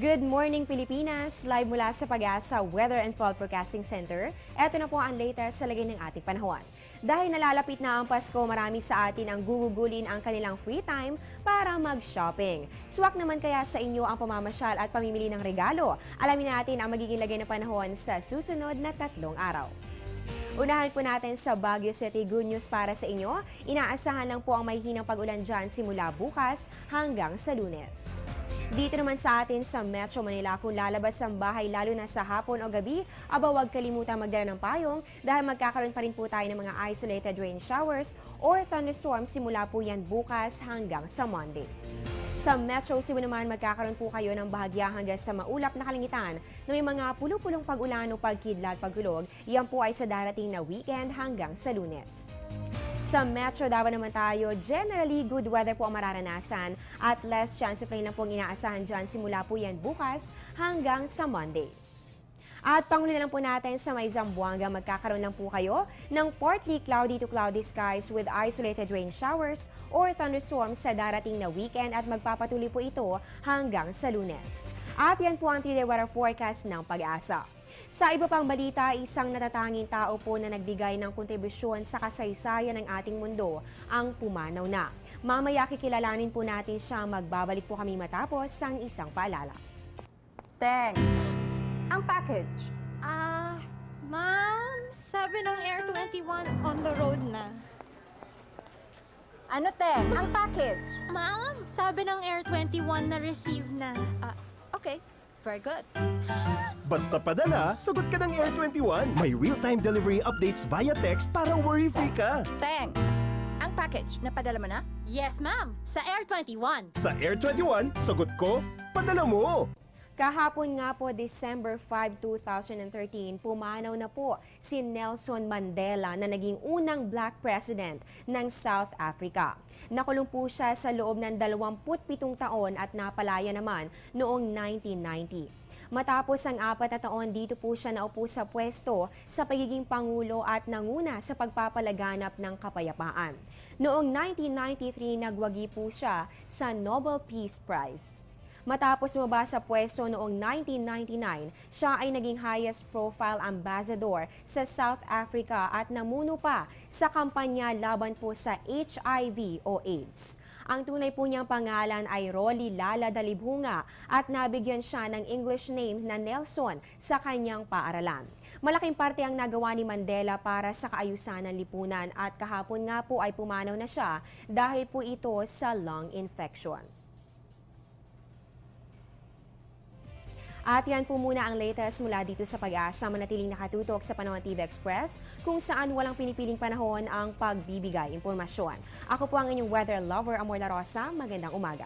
Good morning Pilipinas! Live mula sa Pag-asa Weather and Fall Forecasting Center. Ito na po ang latest sa lagay ng ating panahon. Dahil nalalapit na ang Pasko, marami sa atin ang gugugulin ang kanilang free time para mag-shopping. Swak naman kaya sa inyo ang pamamasyal at pamimili ng regalo? Alamin natin ang magiging lagay ng panahon sa susunod na 3 araw. Unahan po natin sa Baguio City, good news para sa inyo. Inaasahan lang po ang mahihinang pag-ulan dyan simula bukas hanggang sa Lunes. Dito naman sa atin sa Metro Manila, kung lalabas ang bahay lalo na sa hapon o gabi, huwag kalimutang magdala ng payong dahil magkakaroon pa rin po tayo ng mga isolated rain showers or thunderstorms simula po yan bukas hanggang sa Monday. Sa Metro Cebu naman, magkakaroon po kayo ng bahagya hanggang sa maulap na kalangitan na may mga pulo-pulong pag-ulan o pagkidlat pagkulog. Yan po ay sa darating na weekend hanggang sa Lunes. Sa Metro Davao naman tayo, generally good weather po ang mararanasan at less chance of rain lang po ang inaasahan dyan simula po yan bukas hanggang sa Monday. At panghuli na lang po natin sa may Zamboanga, magkakaroon lang po kayo ng partly cloudy to cloudy skies with isolated rain showers or thunderstorms sa darating na weekend at magpapatuloy po ito hanggang sa Lunes. At yan po ang 3-day weather forecast ng Pag-asa. Sa iba pang balita, isang natatanging tao po na nagbigay ng kontribusyon sa kasaysayan ng ating mundo ang pumanaw na. Mamaya kikilalanin po natin siya, magbabalik po kami matapos ang isang paalala. Teng, ang package. Ma'am, sabi ng Air 21 on the road na. Ano, Teng? Ang package. Ma'am, sabi ng Air 21 na receive na. Okay, very good. Basta padala, sagot ka ng Air 21. May real-time delivery updates via text para worry-free ka. Teng, ang package, napadala mo na? Yes, ma'am, sa Air 21. Sa Air 21, sagot ko, padala mo. Kahapon nga po, December 5, 2013, pumanaw na po si Nelson Mandela na naging unang black president ng South Africa. Nakulong po siya sa loob ng 27 taon at napalaya naman noong 1990. Matapos ang 4 na taon, dito po siya naupo sa pwesto sa pagiging Pangulo at nanguna sa pagpapalaganap ng kapayapaan. Noong 1993, nagwagi po siya sa Nobel Peace Prize. Matapos mababa sa pwesto noong 1999, siya ay naging highest profile ambassador sa South Africa at namuno pa sa kampanya laban po sa HIV o AIDS. Ang tunay po niyang pangalan ay Rolly Lala Dalibhunga at nabigyan siya ng English name na Nelson sa kanyang paaralan. Malaking parte ang nagawa ni Mandela para sa kaayusan ng lipunan at kahapon nga po ay pumanaw na siya dahil po ito sa lung infection. At yan po muna ang latest mula dito sa Pag-asa. Manatiling nakatutok sa Panahon TV Express kung saan walang pinipiling panahon ang pagbibigay impormasyon. Ako po ang inyong weather lover, Amor La Rosa. Magandang umaga.